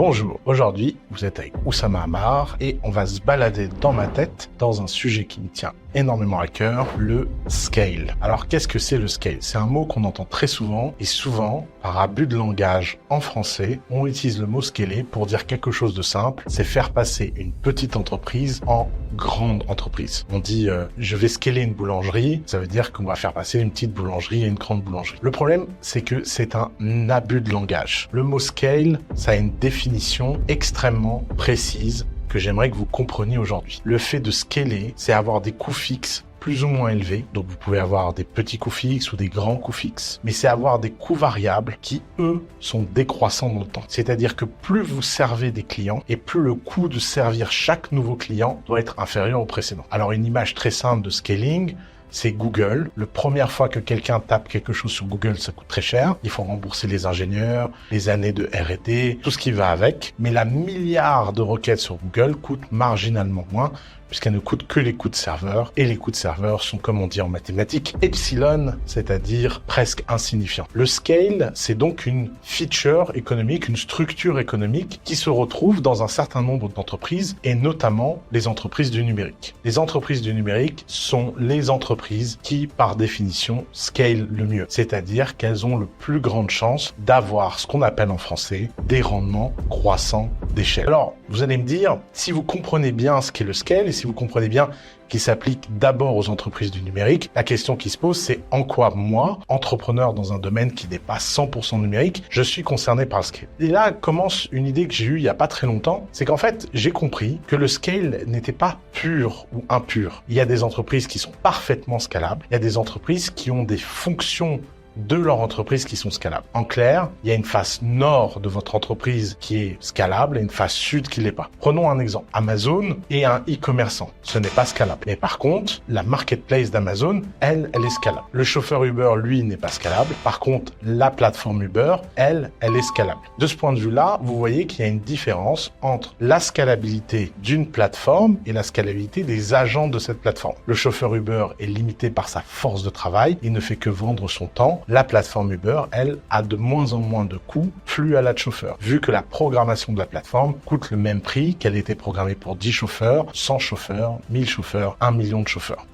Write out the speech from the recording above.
Bonjour, aujourd'hui vous êtes avec Oussama Ammar et on va se balader dans ma tête dans un sujet qui me tient énormément à cœur, le scale. Alors qu'est-ce que c'est le scale? C'est un mot qu'on entend très souvent et souvent, par abus de langage en français, on utilise le mot scaler pour dire quelque chose de simple, c'est faire passer une petite entreprise en grande entreprise. On dit je vais scaler une boulangerie, ça veut dire qu'on va faire passer une petite boulangerie à une grande boulangerie. Le problème, c'est que c'est un abus de langage. Le mot scale, ça a une définition extrêmement précise que j'aimerais que vous compreniez aujourd'hui. Le fait de scaler, c'est avoir des coûts fixes plus ou moins élevés. Donc vous pouvez avoir des petits coûts fixes ou des grands coûts fixes. Mais c'est avoir des coûts variables qui, eux, sont décroissants dans le temps. C'est-à-dire que plus vous servez des clients et plus le coût de servir chaque nouveau client doit être inférieur au précédent. Alors une image très simple de scaling, c'est Google. La première fois que quelqu'un tape quelque chose sur Google, ça coûte très cher. Il faut rembourser les ingénieurs, les années de R&D, tout ce qui va avec. Mais la milliard de requêtes sur Google coûte marginalement moins puisqu'elle ne coûte que les coûts de serveur. Et les coûts de serveur sont, comme on dit en mathématiques, epsilon, c'est-à-dire presque insignifiants. Le scale, c'est donc une feature économique, une structure économique qui se retrouve dans un certain nombre d'entreprises et notamment les entreprises du numérique. Les entreprises du numérique sont les entreprises qui, par définition, scale le mieux. C'est-à-dire qu'elles ont le plus grande chance d'avoir ce qu'on appelle en français des rendements croissants d'échelle. Alors, vous allez me dire, si vous comprenez bien ce qu'est le scale et si vous comprenez bien qu'il s'applique d'abord aux entreprises du numérique, la question qui se pose, c'est en quoi moi, entrepreneur dans un domaine qui n'est pas 100% numérique, je suis concerné par le scale. Et là commence une idée que j'ai eue il y a pas très longtemps, c'est qu'en fait, j'ai compris que le scale n'était pas pur ou impur. Il y a des entreprises qui sont parfaitement scalables, il y a des entreprises qui ont des fonctions de leur entreprise qui sont scalables. En clair, il y a une face nord de votre entreprise qui est scalable et une face sud qui l'est pas. Prenons un exemple. Amazon est un e-commerçant. Ce n'est pas scalable. Mais par contre, la marketplace d'Amazon, elle est scalable. Le chauffeur Uber, lui, n'est pas scalable. Par contre, la plateforme Uber, elle est scalable. De ce point de vue-là, vous voyez qu'il y a une différence entre la scalabilité d'une plateforme et la scalabilité des agents de cette plateforme. Le chauffeur Uber est limité par sa force de travail. Il ne fait que vendre son temps. La plateforme Uber, elle, a de moins en moins de coûts, flux à la de chauffeurs, vu que la programmation de la plateforme coûte le même prix qu'elle était programmée pour 10 chauffeurs, 100 chauffeurs, 1000 chauffeurs, 1 million de chauffeurs.